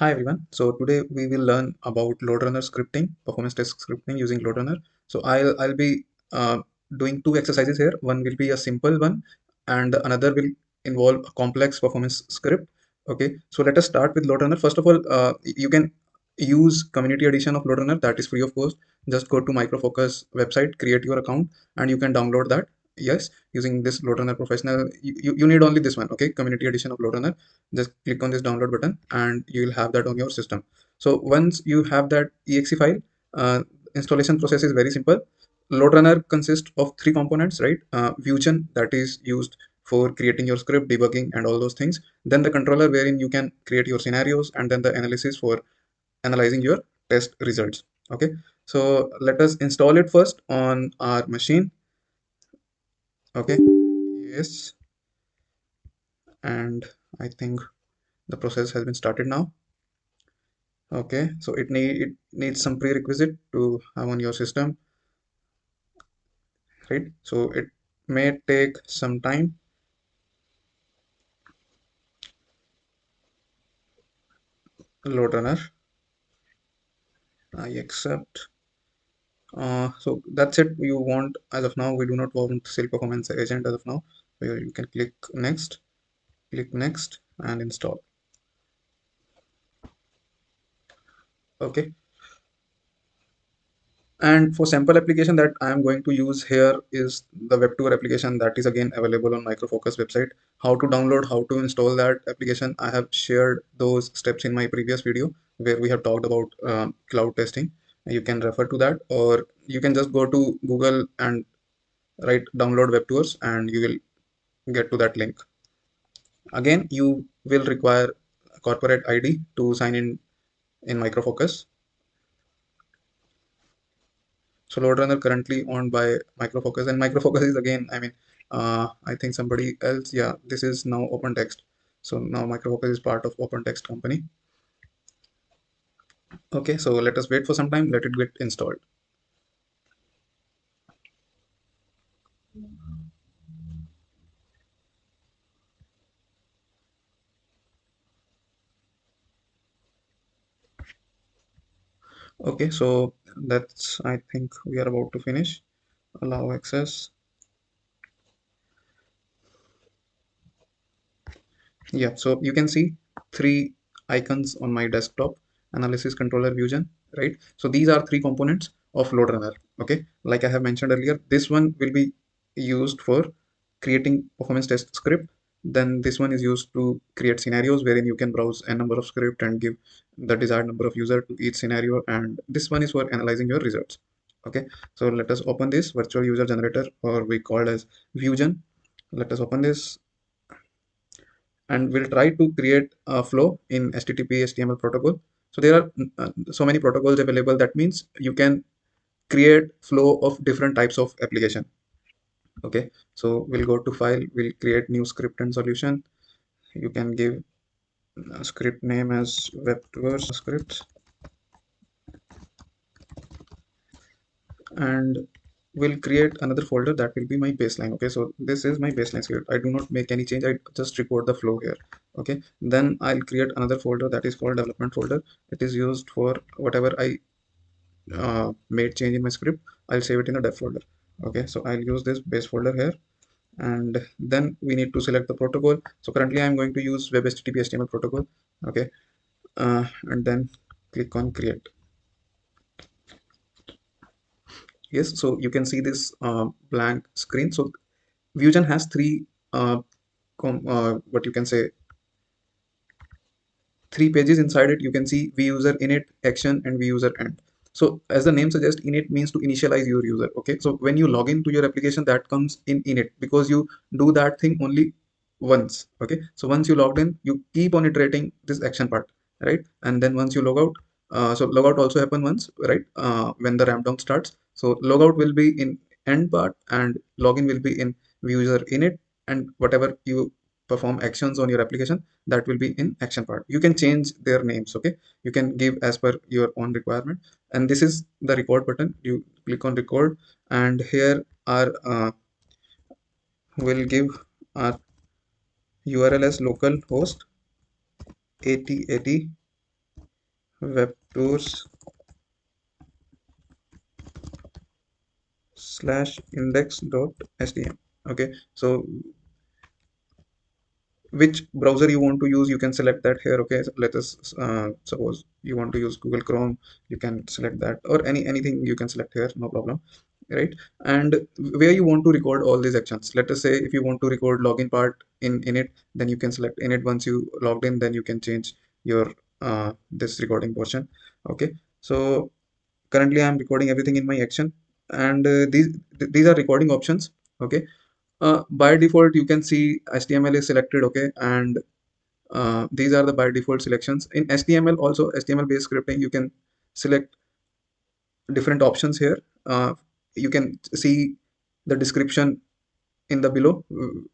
Hi everyone. So today we will learn about LoadRunner scripting, performance test scripting using LoadRunner. So I'll be doing two exercises here. One will be a simple one, and another will involve a complex performance script. Okay. So let us start with LoadRunner. First of all, you can use community edition of LoadRunner, that is free of cost. Just go to Micro Focus website, create your account, and you can download that. Yes, using this LoadRunner Professional, you need only this one. Okay, community edition of LoadRunner. Just click on this download button and you will have that on your system. So once you have that exe file, uh, installation process is very simple. LoadRunner consists of three components, right? Vugen, that is used for creating your script, debugging, and all those things. Then the controller, wherein you can create your scenarios, and then the analysis for analyzing your test results. Okay, so let us install it first on our machine. Okay, yes, and I think the process has been started now. Okay, so it needs some prerequisite to have on your system, right? So it may take some time. LoadRunner, I accept. So that's it. You want, as of now, we do not want Silk Performance Agent as of now. So you can click next, and install. Okay, and for sample application that I am going to use here is the web tour application that is again available on Micro Focus website. How to download, how to install that application, I have shared those steps in my previous video where we have talked about cloud testing. You can refer to that, or you can just go to Google and write download web tours and you will get to that link. Again, you will require a corporate ID to sign in Micro Focus. So LoadRunner currently owned by Micro Focus, and Micro Focus is again, I mean, I think somebody else. Yeah, this is now OpenText. So now Micro Focus is part of OpenText company. Okay, so let us wait for some time. Let it get installed. Okay, so that's, I think we are about to finish. Allow access. Yeah, so you can see three icons on my desktop: analysis, controller, Vugen, right? So these are three components of LoadRunner. Okay, like I have mentioned earlier, this one will be used for creating performance test script. Then this one is used to create scenarios wherein you can browse a number of script and give the desired number of user to each scenario. And this one is for analyzing your results. Okay, so let us open this virtual user generator, or we called as Vugen. Let us open this, and we'll try to create a flow in HTTP HTML protocol. So there are so many protocols available. That means you can create flow of different types of application. Okay, so we'll go to file, we'll create new script and solution. You can give a script name as web tours scripts, and we'll create another folder that will be my baseline. Okay, so this is my baseline script. I do not make any change, I just record the flow here. Okay, then I'll create another folder that is called development folder. It is used for whatever I made change in my script. I'll save it in the dev folder. Okay, so I'll use this base folder here, and then we need to select the protocol. So currently I'm going to use web HTTP HTML protocol. Okay, and then click on create. Yes, so you can see this blank screen. So Vugen has three what you can say, three pages inside it. You can see vuser init, action, and vuser end. So as the name suggests, init means to initialize your user. Okay, so when you log into your application, that comes in init because you do that thing only once. Okay, so once you logged in, you keep on iterating this action part, right? And then once you log out, so logout also happen once, right? When the ramp down starts, so logout will be in end part and login will be in user init, and whatever you perform actions on your application, that will be in action part. You can change their names. Okay, you can give as per your own requirement. And this is the record button. You click on record, and here are will give our URL as localhost 8080 web tours slash index dot htm. Okay, so which browser you want to use, you can select that here. Okay, so let us suppose you want to use Google Chrome, you can select that, or anything you can select here, no problem, right? And where you want to record all these actions, let us say if you want to record login part in it, then you can select in it. Once you logged in, then you can change your this recording portion. Okay, so currently I'm recording everything in my action, and these are recording options. Okay, by default you can see HTML is selected. Okay, and these are the by default selections. In HTML also, HTML based scripting, you can select different options here. You can see the description in the below.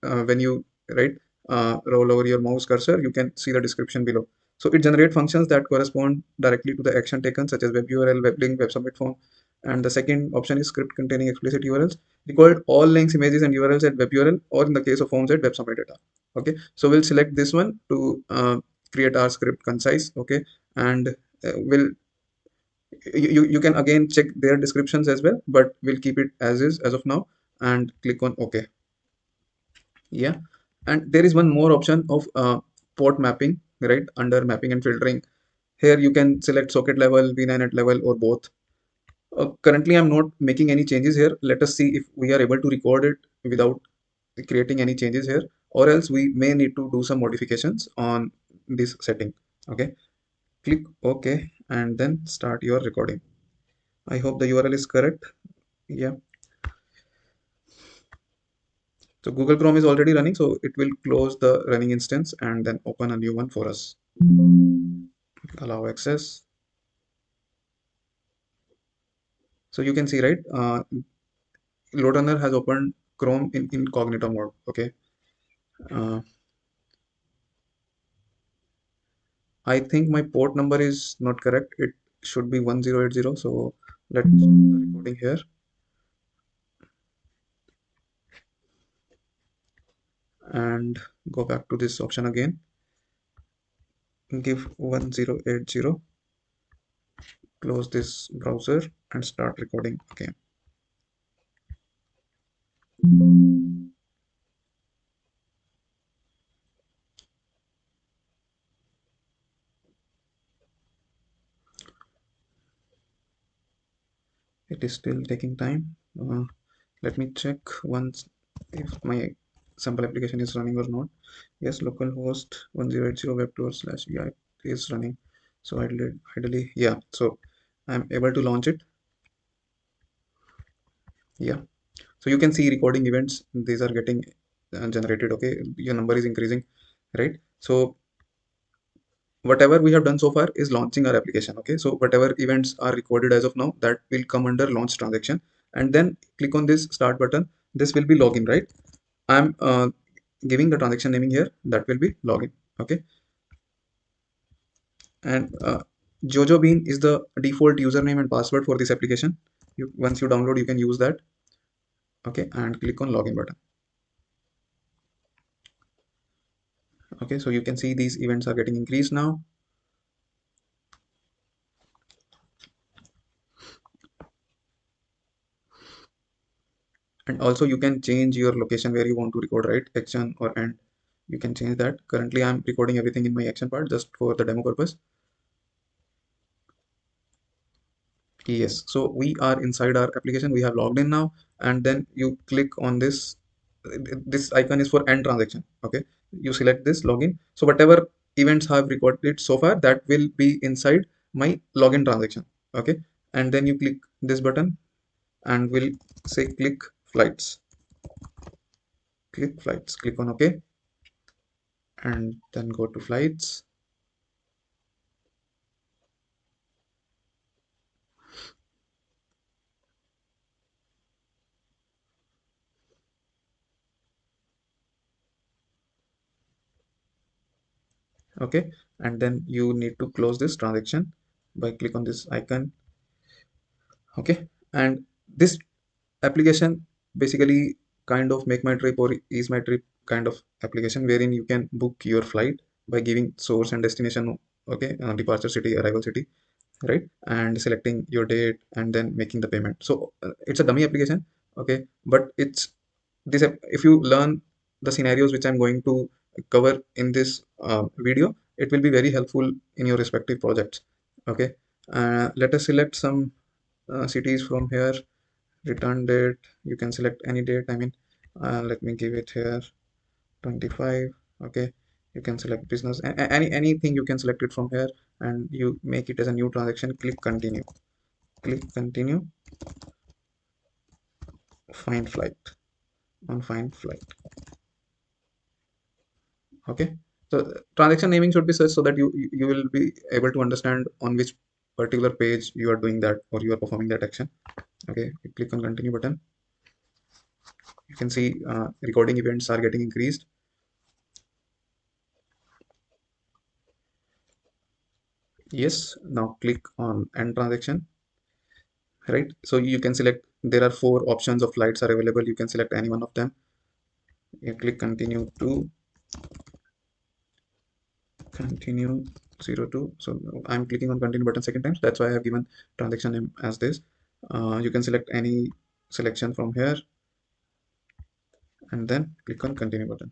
When you right roll over your mouse cursor, you can see the description below. So it generates functions that correspond directly to the action taken, such as web URL, web link, web submit form. And the second option is script containing explicit URLs. Record all links, images, and URLs at web URL, or in the case of forms at web submit data. Okay, so we'll select this one to create our script concise. Okay, and we'll you can again check their descriptions as well, but we'll keep it as is as of now, and click on OK. Yeah, and there is one more option of port mapping, right, under mapping and filtering. Here you can select socket level, VNet level, or both. Currently I'm not making any changes here. Let us see if we are able to record it without creating any changes here, or else we may need to do some modifications on this setting. Okay, click OK and then start your recording. I hope the URL is correct. Yeah, so Google Chrome is already running, so it will close the running instance and then open a new one for us. Allow access. So you can see, right, LoadRunner has opened Chrome in incognito mode. Okay, uh, I think my port number is not correct. It should be 1080. So let me stop the recording here and go back to this option again. Give 1080, close this browser and start recording again. It is still taking time. Let me check once if my sample application is running or not. Yes, localhost 1080 web tour slash vi is running. So ideally, yeah. So I'm able to launch it. Yeah. So you can see recording events. These are getting generated. Okay, your number is increasing, right? So whatever we have done so far is launching our application. Okay, so whatever events are recorded as of now, that will come under launch transaction, and then click on this start button. This will be login, right? I'm giving the transaction naming here, that will be login. Okay, and Jojo Bean is the default username and password for this application. Once you download, you can use that. Okay, and click on login button. Okay, so you can see these events are getting increased now. And also you can change your location where you want to record, right? Action or end, you can change that. Currently I'm recording everything in my action part just for the demo purpose. Yes, so we are inside our application, we have logged in now, and then you click on this icon is for end transaction. Okay, you select this login, so whatever events have recorded so far, that will be inside my login transaction. Okay, and then you click this button and we'll say click flights. Click flights, click on OK, and then go to flights. Okay, and then you need to close this transaction by click on this icon. Okay, and this application basically kind of make my trip or ease my trip kind of application, wherein you can book your flight by giving source and destination. Okay, departure city, arrival city, right? And selecting your date and then making the payment. So it's a dummy application, okay, but it's this if you learn the scenarios which I'm going to cover in this video, it will be very helpful in your respective projects. Okay, let us select some cities from here. Return date, you can select any date. I mean, let me give it here 25. Okay, you can select business, anything you can select it from here, and you make it as a new transaction. Click continue, click continue. Find flight, on find flight. Okay, so transaction naming should be such so that you will be able to understand on which particular page you are doing that or you are performing that action. Okay, you click on continue button. You can see recording events are getting increased. Yes, now click on end transaction, right? So you can select, there are four options of flights are available, you can select any one of them. You click continue to continue 02. So I'm clicking on continue button second time, so that's why I have given transaction name as this. You can select any selection from here and then click on continue button.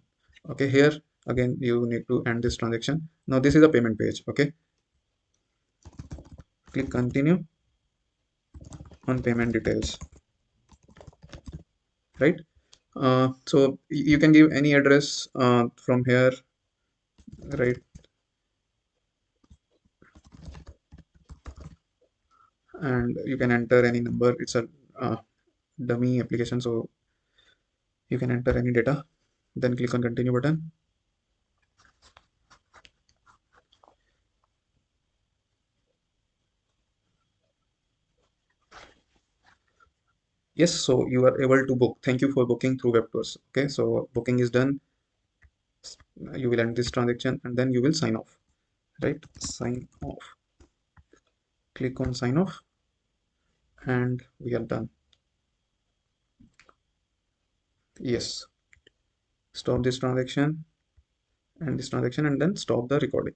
Okay, here again you need to end this transaction. Now this is a payment page. Okay, click continue on payment details, right? So you can give any address from here, right? And you can enter any number. It's a dummy application, so you can enter any data, then click on continue button. Yes, so you are able to book. Thank you for booking through web tours. Okay, so booking is done. You will end this transaction and then you will sign off, right? Sign off. Click on sign off and we are done. Yes, stop this transaction and this transaction and then stop the recording.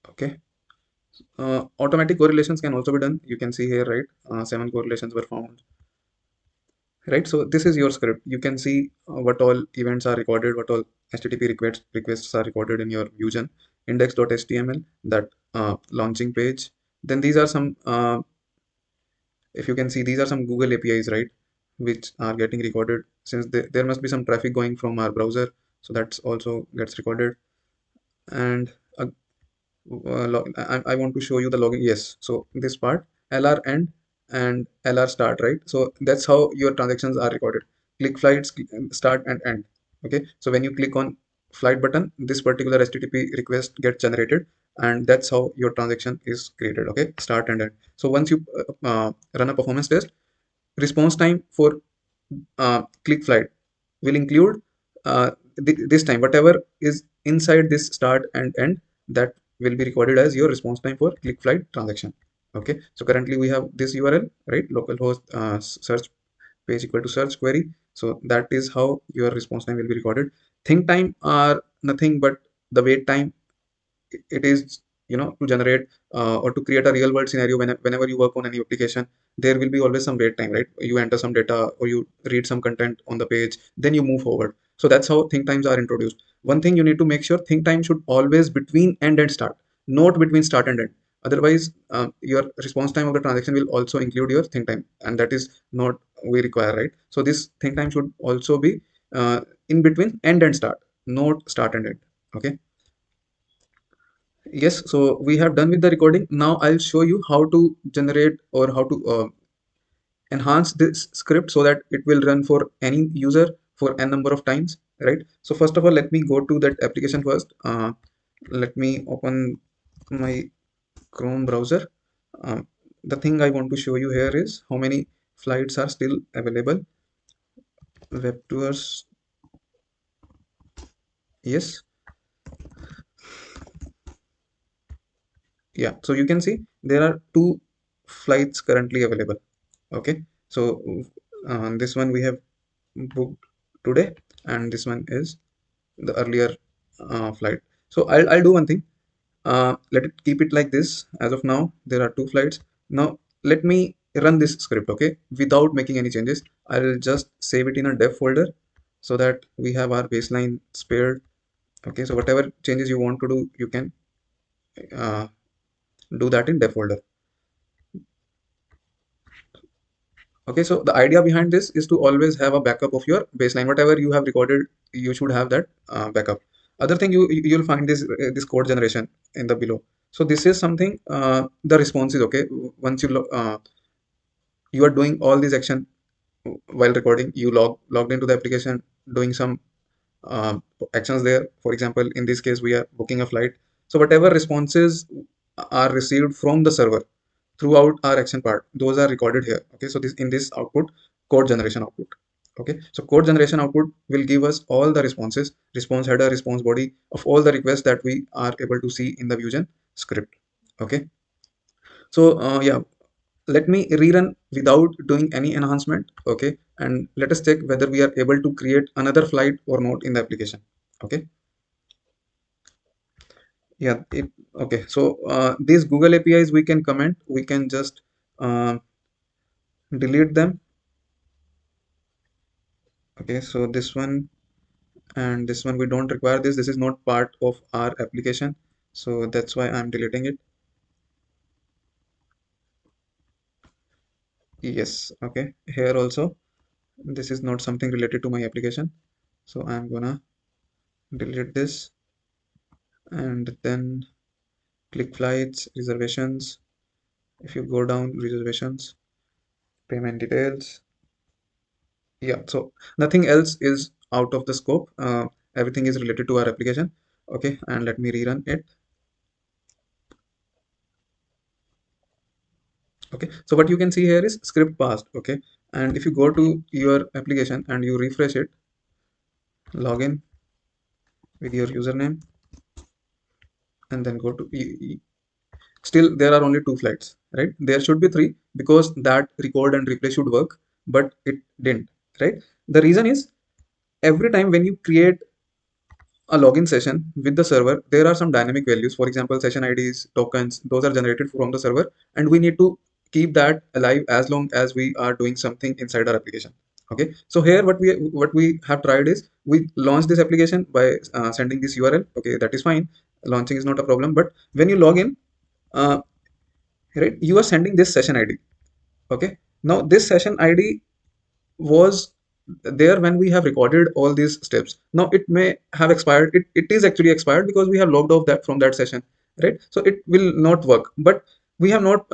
Okay, automatic correlations can also be done. You can see here, right? 7 correlations were found, right? So this is your script. You can see what all events are recorded, what all HTTP requests are recorded in your Vugen index.html, that launching page. Then these are some, if you can see, these are some Google APIs, right? Which are getting recorded since there must be some traffic going from our browser. So that's also gets recorded. And I want to show you the login. Yes, so this part LR end and LR start, right? So that's how your transactions are recorded. Click flights, start and end. Okay, so when you click on flight button, this particular HTTP request gets generated, and that's how your transaction is created. Okay, start and end. So once you run a performance test, response time for click flight will include this time, whatever is inside this start and end, that will be recorded as your response time for click flight transaction. Okay, so currently we have this URL, right? Localhost search page equal to search query. So that is how your response time will be recorded. Think time are nothing but the wait time. It is, to generate or to create a real world scenario. Whenever you work on any application, there will be always some wait time, right? You enter some data or you read some content on the page, then you move forward. So that's how think times are introduced. One thing you need to make sure, think time should always between end and start, not between start and end. Otherwise your response time of the transaction will also include your think time, and that is not we require, right? So this think time should also be in between end and start, not start and end. Okay. Yes, so we have done with the recording. Now I'll show you how to generate or how to enhance this script so that it will run for any user for n number of times, right? So first of all, let me go to that application first. Let me open my Chrome browser. The thing I want to show you here is how many flights are still available. Web tours. Yes. Yeah. So you can see there are 2 flights currently available. Okay, so this one we have booked today, and this one is the earlier flight. So I'll do one thing. Let it keep it like this. As of now, there are two flights. Now let me run this script, okay, without making any changes. I'll just save it in a dev folder so that we have our baseline spared. Okay, so whatever changes you want to do, you can uh, do that in dev folder. Okay, so the idea behind this is to always have a backup of your baseline. Whatever you have recorded, you should have that backup. Other thing, you'll find this code generation in the below. So this is something, the responses. Okay, once you are doing all these action while recording, you logged into the application, doing some uh, actions there. For example, in this case, we are booking a flight. So whatever responses are received from the server throughout our action part, those are recorded here. Okay, so this in this output, code generation output. Okay, so code generation output will give us all the responses, response header, response body of all the requests that we are able to see in the Vugen script. Okay, so yeah, let me rerun without doing any enhancement. Okay, and let us check whether we are able to create another flight or not in the application. Okay, yeah, okay, so these Google APIs we can comment, we can just uh, delete them. Okay, so this one and this one, we don't require this is not part of our application, so that's why I'm deleting it. Yes, okay, here also this is not something related to my application, so I'm gonna delete this. And then click flights, reservations. If you go down, reservations, payment details. Yeah, so nothing else is out of the scope. Everything is related to our application. Okay, and let me rerun it. Okay, so what you can see here is script passed. Okay, and if you go to your application and you refresh it, log in with your username, and then go to still there are only two flights, right? There should be three because that record and replay should work, but it didn't, right? The reason is, every time when you create a login session with the server, there are some dynamic values. For example, session IDs, tokens, those are generated from the server, and we need to keep that alive as long as we are doing something inside our application. Okay, so here what we have tried is, we launch this application by sending this URL. Okay, that is fine, launching is not a problem, but when you log in, uh, right, you are sending this session ID. Okay, now this session ID was there when we have recorded all these steps. Now it may have expired, it is actually expired because we have logged off that from that session, right? So it will not work, but we have not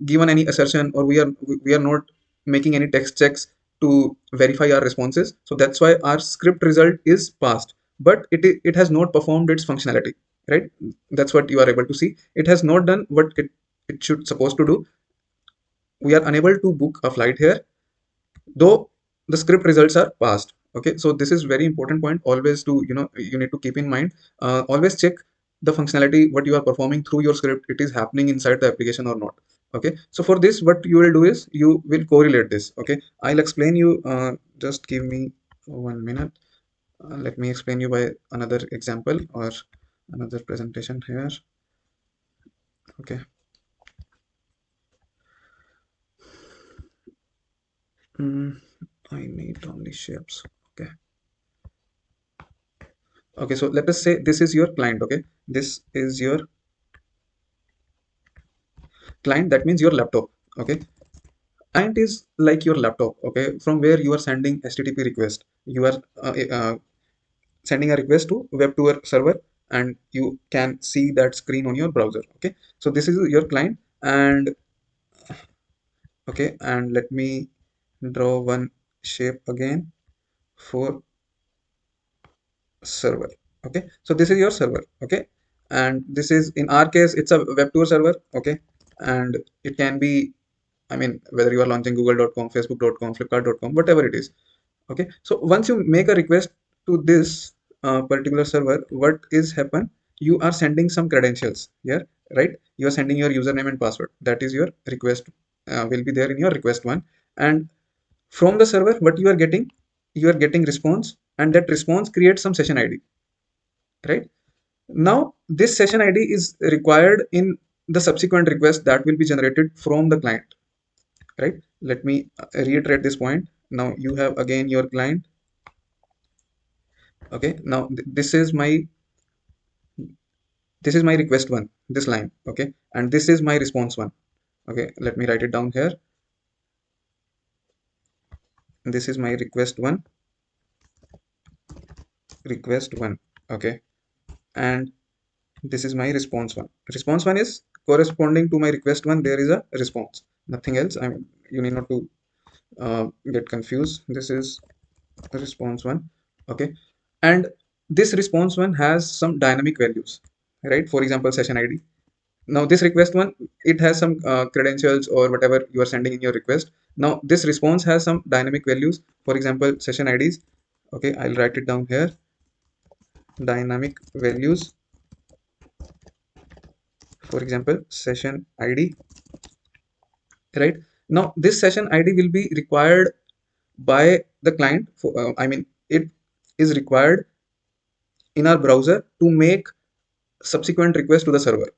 given any assertion, or we are not making any text checks to verify our responses. So that's why our script result is passed, but it has not performed its functionality, right? That's what you are able to see. It has not done what it should supposed to do. We are unable to book a flight here, though the script results are passed. Okay, so this is very important point, always to, you need to keep in mind. Always check the functionality, what you are performing through your script, it is happening inside the application or not. Okay, so for this, what you will do is, you will correlate this. Okay, I'll explain you, just give me 1 minute. Let me explain you by another example or another presentation here. Okay. mm, I need only shapes. Okay. Okay, so let us say this is your client. Okay, this is your client, that means your laptop. Okay, client is like your laptop. Okay, from where you are sending HTTP request, you are sending a request to web to a server, and you can see that screen on your browser. Okay, so this is your client. And okay, and let me draw one shape again for server. Okay, so this is your server. Okay, and this is, in our case, it's a web tour server. Okay, and it can be, I mean, whether you are launching google.com, facebook.com, flipkart.com, whatever it is. Okay, so once you make a request to this particular server, what is happen, you are sending some credentials here, right? You are sending your username and password, that is your request will be there in your request one. And from the server, what you are getting response, and that response creates some session ID, right? Now this session ID is required in the subsequent request that will be generated from the client, right? Let me reiterate this point. Now you have again your client. Okay, now this is my request one, this line. Okay, and this is my response one. Okay, let me write it down here. This is my request one. Okay, and this is my response one is corresponding to my request one. There is a response, nothing else. I mean, you need not to get confused. This is response one. Okay, and this response one has some dynamic values, right? For example, session ID. Now this request one, it has some credentials or whatever you are sending in your request. Now this response has some dynamic values, for example, session IDs. Okay, I'll write it down here. Dynamic values, for example, session ID, right? Now this session ID will be required by the client for, I mean, it is required in our browser to make subsequent request to the server,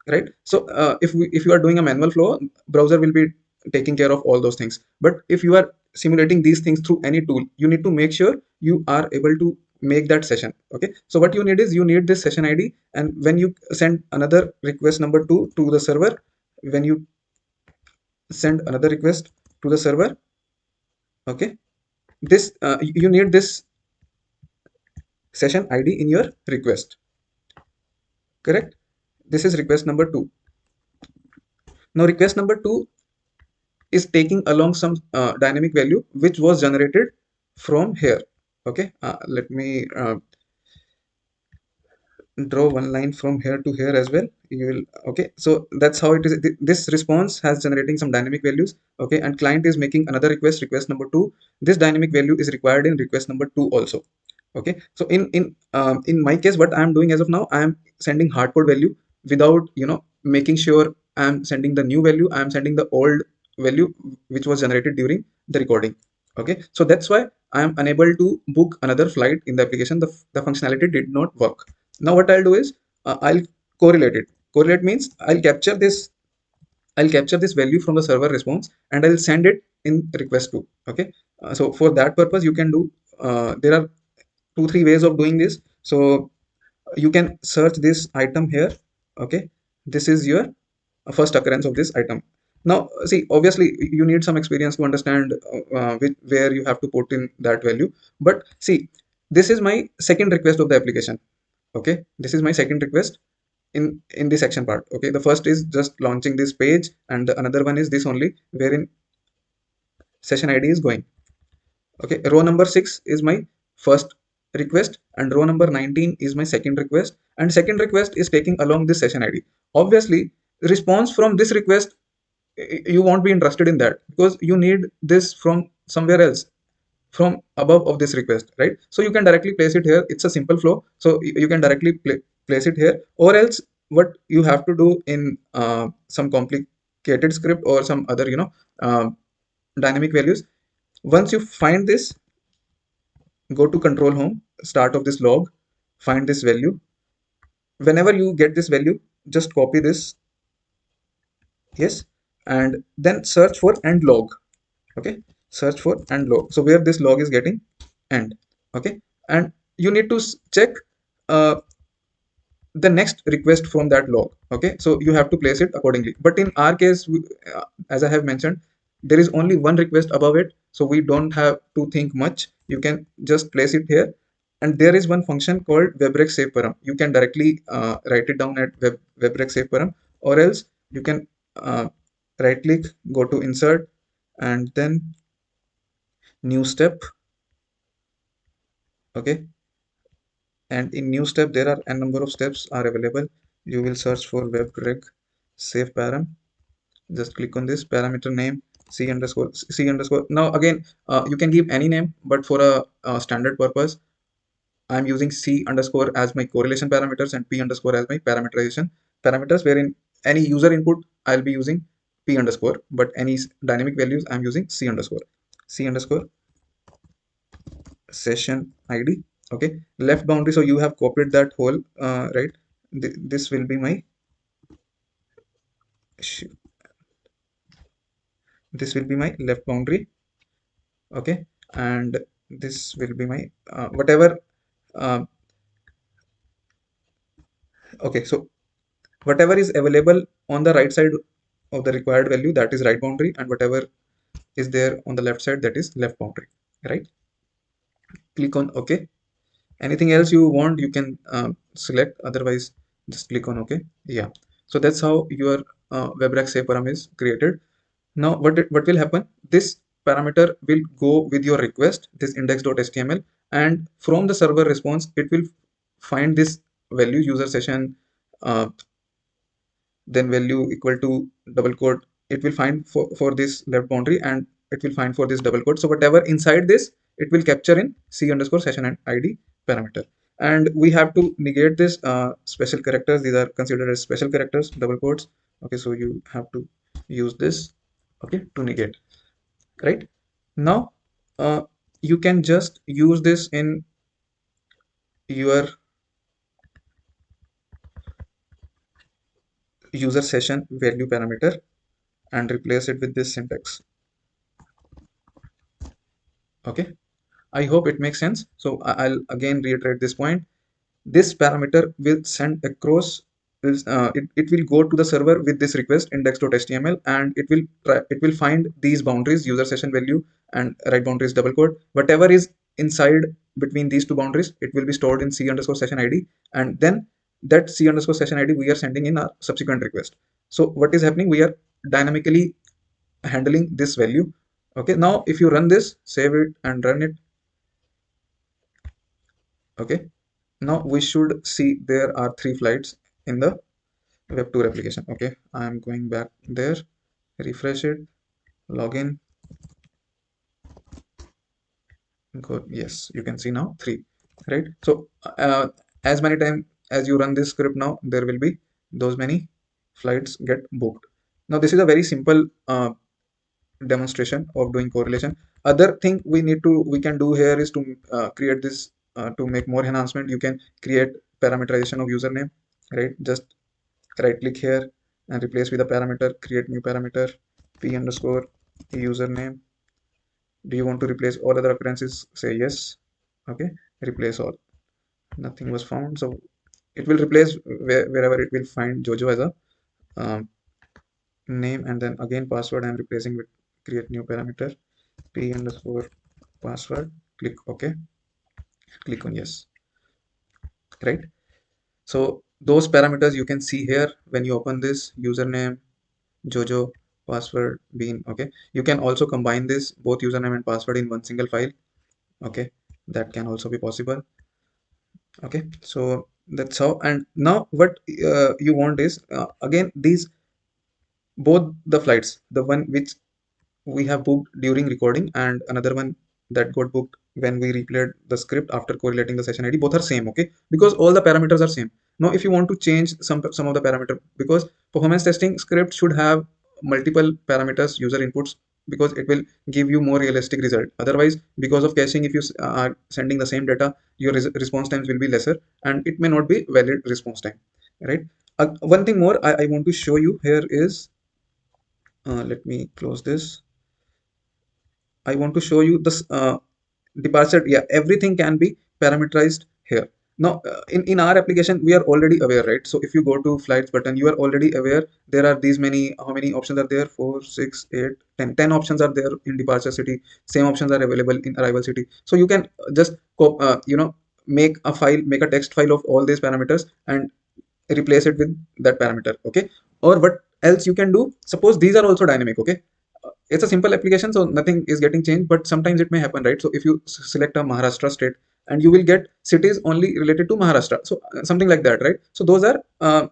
right? So if you are doing a manual flow, browser will be taking care of all those things. But if you are simulating these things through any tool, you need to make sure you are able to make that session. Okay, so what you need is you need this session ID, and when you send another request number two to the server, when you send another request to the server, okay, this you need this session ID in your request, correct? This is request number two. Now request number two is taking along some dynamic value which was generated from here. Okay, let me draw one line from here to here as well. You will, okay, so that's how it is. This response has generating some dynamic values. Okay, and client is making another request number two. This dynamic value is required in request number two also. Okay, so in my case, what I am doing as of now, I am sending hardcode value without making sure I am sending the new value. I am sending the old value which was generated during the recording. Okay, so that's why I am unable to book another flight in the application. The functionality did not work. Now what I'll do is I'll correlate it. Correlate means I'll capture this value from the server response, and I'll send it in request to. Okay, so for that purpose, you can do there are two three ways of doing this. So you can search this item here. Okay, this is your first occurrence of this item. Now see, obviously you need some experience to understand where you have to put in that value. But see, this is my second request of the application. Okay, this is my second request in the section part. Okay, the first is just launching this page, and the another one is this only, wherein session ID is going. Okay, row number 6 is my first request, and row number 19 is my second request, and second request is taking along this session ID. Obviously, response from this request, you won't be interested in that, because you need this from somewhere else, from above of this request, right? So you can directly place it here. It's a simple flow, so you can directly place it here. Or else what you have to do in some complicated script or some other uh, dynamic values, once you find this, go to control home, start of this log, find this value. Whenever you get this value, just copy this, yes, and then search for end log. Okay, search for end log, so where this log is getting end. Okay, and you need to check uh, the next request from that log. Okay, so you have to place it accordingly. But in our case, as I have mentioned, there is only one request above it, so we don't have to think much. You can just place it here. And there is one function called webrex save param. You can directly write it down at webrex save param, or else you can right click, go to insert, and then new step. Okay, and in new step there are a number of steps are available. You will search for webreg save param. Just click on this parameter name, c underscore. Now again, you can give any name, but for a standard purpose, I'm using c underscore as my correlation parameters and p underscore as my parameterization parameters, wherein any user input I'll be using p underscore, but any dynamic values I'm using c underscore session id. Okay, left boundary, so you have copied that whole right. This will be my this will be my left boundary. Okay, and this will be my whatever uh, okay, so whatever is available on the right side of the required value, that is right boundary, and whatever is there on the left side, that is left boundary, right? Click on OK. Anything else you want, you can select, otherwise just click on OK. Yeah, so that's how your WebRack save param is created. Now what will happen, this parameter will go with your request, this index.html, and from the server response it will find this value user session, uh, then value equal to double quote, it will find for this left boundary, and it will find for this double quote. So whatever inside this, it will capture in c underscore session and id parameter. And we have to negate this special characters. These are considered as special characters, double quotes. Okay, so you have to use this, okay, to negate, right? Now you can just use this in your user session value parameter and replace it with this syntax. Okay, I hope it makes sense. So I'll again reiterate this point. This parameter will send across this, it will go to the server with this request index.html, and it will find these boundaries, user session value and right boundaries double quote. Whatever is inside between these two boundaries, it will be stored in c underscore session id, and then that c underscore session id we are sending in a subsequent request. So what is happening, we are dynamically handling this value. Okay, now if you run this, save it and run it. Okay, now we should see there are 3 flights in the web tour application. Okay, I am going back there, refresh it, login, go. Yes, you can see now 3, right? So as many time as you run this script, now there will be those many flights get booked. Now this is a very simple demonstration of doing correlation. Other thing we can do here is to create this to make more enhancement. You can create parameterization of username, right? Just right click here and replace with a parameter, create new parameter, p underscore username. Do you want to replace all other occurrences? Say yes. Okay, replace all. Nothing was found, so it will replace wherever it will find Jojo as a um, name, and then again password I'm replacing with create new parameter, p underscore password. Click OK, click on yes, right? So those parameters you can see here when you open this username, Jojo, password, bean. Okay, you can also combine this both username and password in one single file. Okay, that can also be possible. Okay, so that's how. And now what you want is again these both the flights, the one which we have booked during recording and another one that got booked when we replayed the script after correlating the session id, both are same. Okay, because all the parameters are same. Now if you want to change some of the parameter, because performance testing script should have multiple parameters user inputs, because it will give you more realistic result. Otherwise, because of caching, if you are sending the same data, your response times will be lesser and it may not be valid response time, right? One thing more I want to show you here is let me close this. I want to show you this departure. Yeah, everything can be parameterized here. Now, in our application, we are already aware, right? So if you go to flights button, you are already aware there are these many, how many options are there? 4, 6, 8, 10. 10 options are there in departure city. Same options are available in arrival city. So you can just, make a file, make a text file of all these parameters and replace it with that parameter. Okay. Or what else you can do? Suppose these are also dynamic. Okay, it's a simple application, so nothing is getting changed, but sometimes it may happen, right? So if you select a Maharashtra state, and you will get cities only related to Maharashtra, so something like that, right? So those are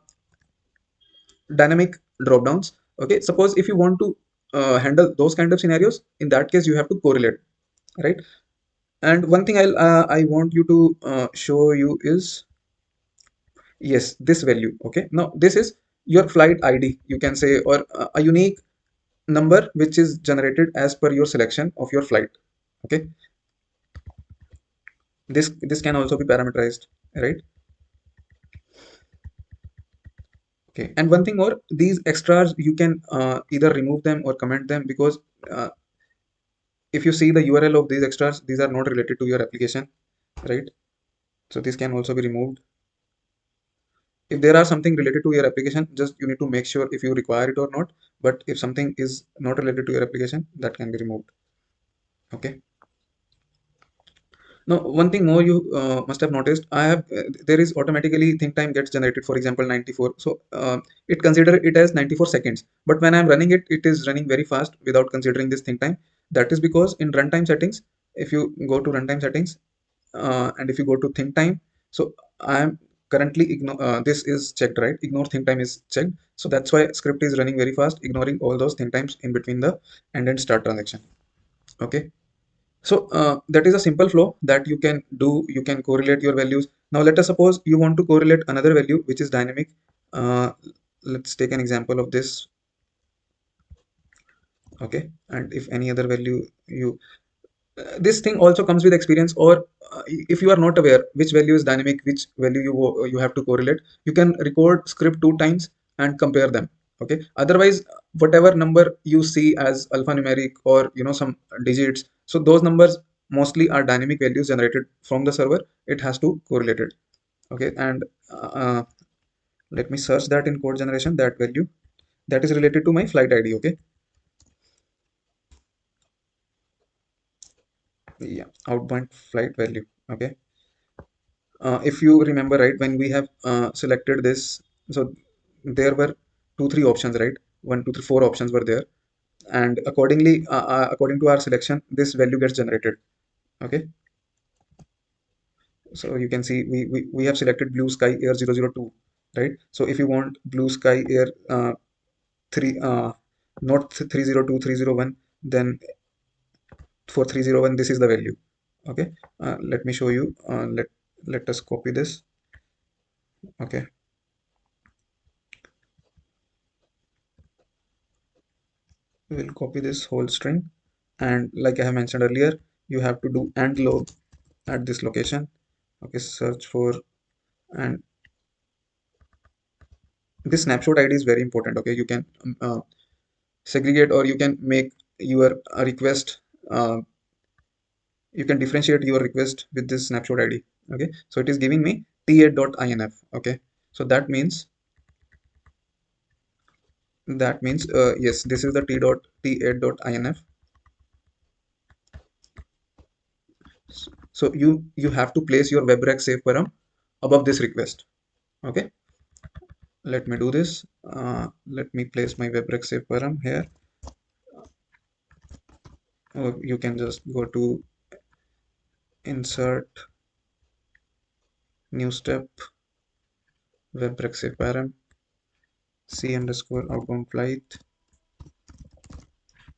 dynamic drop downs. Okay, suppose if you want to handle those kind of scenarios, in that case you have to correlate, right? And one thing I want you to show you is, yes, this value. Okay, now this is your flight id, you can say, or a unique number which is generated as per your selection of your flight. Okay, this can also be parameterized, right? Okay, and one thing more, these extras you can either remove them or comment them, because uh, if you see the URL of these extras, these are not related to your application, right? So this can also be removed. If there are something related to your application, just you need to make sure if you require it or not. But if something is not related to your application, that can be removed. Okay. Now, one thing more you must have noticed, I have there is automatically think time gets generated. For example, 94. So it consider it as 94 seconds. But when I'm running it, it is running very fast without considering this think time. That is because in runtime settings, if you go to runtime settings, and if you go to think time, so I am currently ignore this is checked, right? Ignore think time is checked. So that's why script is running very fast, ignoring all those think times in between the end and start transaction. Okay. So that is a simple flow that you can do. You can correlate your values. Now let us suppose you want to correlate another value which is dynamic. Uh, let's take an example of this. Okay, and if any other value you this thing also comes with experience, or if you are not aware which value is dynamic, which value you have to correlate, you can record script 2 times and compare them. Okay, otherwise whatever number you see as alphanumeric or some digits, so those numbers mostly are dynamic values generated from the server. It has to correlate it. Okay, and let me search that in code generation, that value that is related to my flight ID. Okay, yeah, outbound flight value. Okay, if you remember, right, when we have selected this, so there were 2 3 options, right? 1 2 3 4 options were there, and accordingly according to our selection, this value gets generated. Okay, so you can see we have selected blue sky air 002, right? So if you want blue sky air 3 not 302 301, then for 301 this is the value. Okay, let me show you. Let us copy this. Okay, we will copy this whole string, and like I have mentioned earlier, you have to do and log at this location. Okay, search for, and this snapshot ID is very important. Okay, you can segregate, or you can make your request, uh, you can differentiate your request with this snapshot ID. Okay, so it is giving me t8.inf. Okay, so that means yes, this is the t8.inf. So you have to place your webrex save param above this request. Okay, let me do this. Let me place my webrex save param here. Or you can just go to insert, new step, webrex save param, c underscore outbound flight.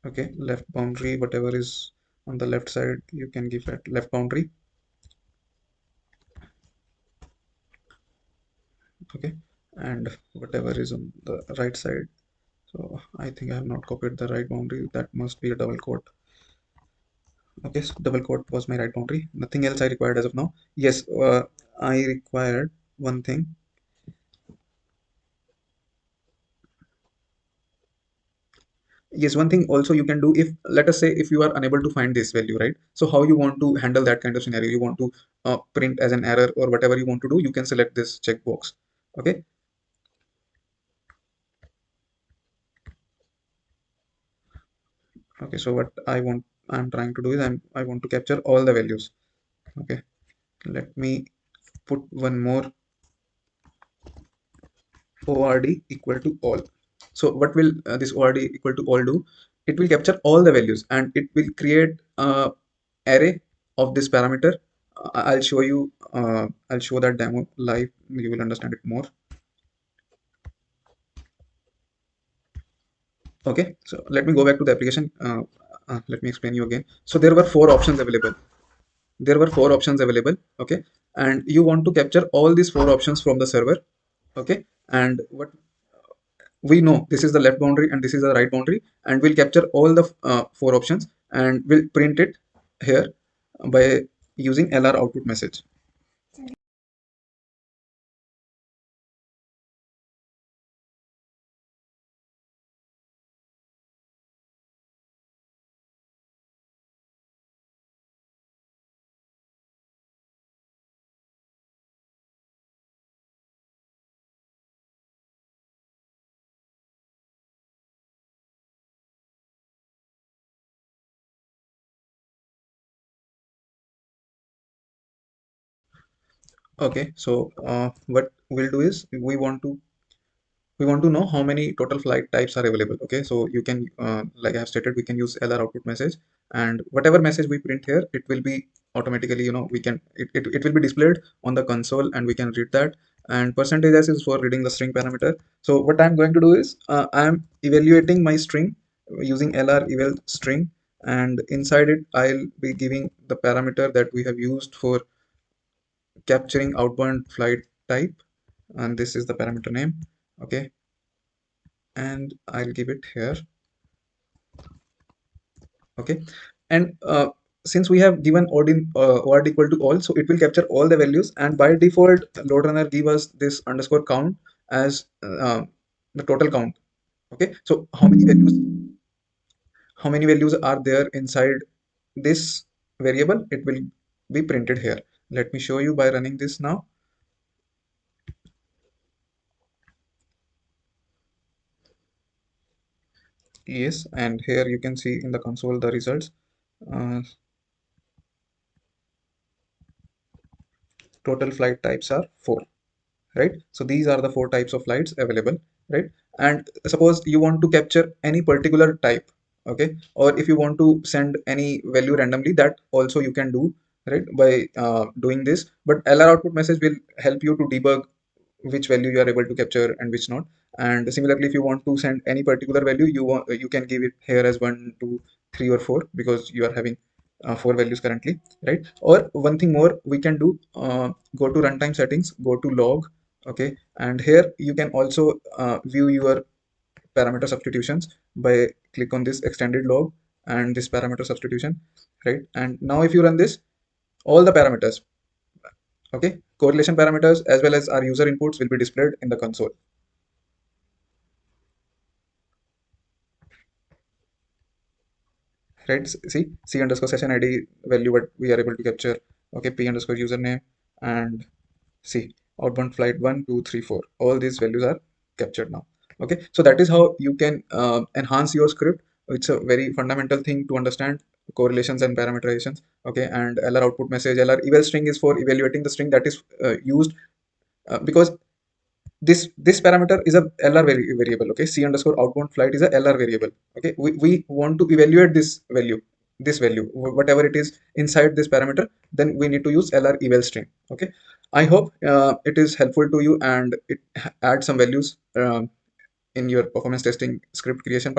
Okay, left boundary, whatever is on the left side, you can give it left boundary. Okay, and whatever is on the right side. So I think I have not copied the right boundary. That must be a double quote. Okay, so double quote was my right boundary. Nothing else I required as of now. Yes, I required one thing. Yes, one thing also you can do, if let us say if you are unable to find this value, right? So how you want to handle that kind of scenario? You want to print as an error or whatever you want to do, you can select this checkbox. Okay. Okay, so what I'm trying to do is I want to capture all the values. Okay, let me put one more ORD equal to all. So what will this ORD equal to all do? It will capture all the values and it will create a array of this parameter. I'll show you. I'll show that demo live. You will understand it more. Okay. So let me go back to the application. Let me explain you again. So there were 4 options available. There were 4 options available. Okay, and you want to capture all these 4 options from the server. Okay, and what? we know this is the left boundary and this is the right boundary, and we'll capture all the four options and we'll print it here by using lr output message. Okay, so what we'll do is we want to know how many total flight types are available. Okay, so you can like I have stated, we can use lr output message, and whatever message we print here, it will be automatically, we can it will be displayed on the console and we can read that. And percentage s is for reading the string parameter. So what I'm going to do is I'm evaluating my string using lr eval string, and inside it I'll be giving the parameter that we have used for capturing outbound flight type, and this is the parameter name. Okay, and I'll give it here. Okay, and since we have given ord equal to all, so it will capture all the values, and by default LoadRunner give us this underscore count as the total count. Okay, so how many values are there inside this variable, it will be printed here. Let me show you by running this now. Yes, and here you can see in the console the results. uh, Total flight types are 4, right? So these are the 4 types of flights available, right? And suppose you want to capture any particular type, okay, or if you want to send any value randomly, that also you can do, right, by doing this. But lr output message will help you to debug which value you are able to capture and which not. And similarly, if you want to send any particular value, you can give it here as 1 2 3 or 4, because you are having 4 values currently, right? Or one thing more we can do, go to runtime settings, go to log. Okay, and here you can also view your parameter substitutions by click on this extended log and this parameter substitution, right? And now if you run this, all the parameters, okay, correlation parameters as well as our user inputs will be displayed in the console, right? See, c underscore session id value what we are able to capture. Okay, p underscore username, and see, outbound flight 1 2 3 4, all these values are captured now. Okay, so that is how you can enhance your script. It's a very fundamental thing to understand correlations and parameterizations. Okay, and lr output message, lr eval string is for evaluating the string that is used, because this parameter is a lr variable. Okay, c underscore outbound flight is a lr variable. Okay, we want to evaluate this value whatever it is inside this parameter, then we need to use lr eval string. Okay, I hope it is helpful to you and it adds some values in your performance testing script creation.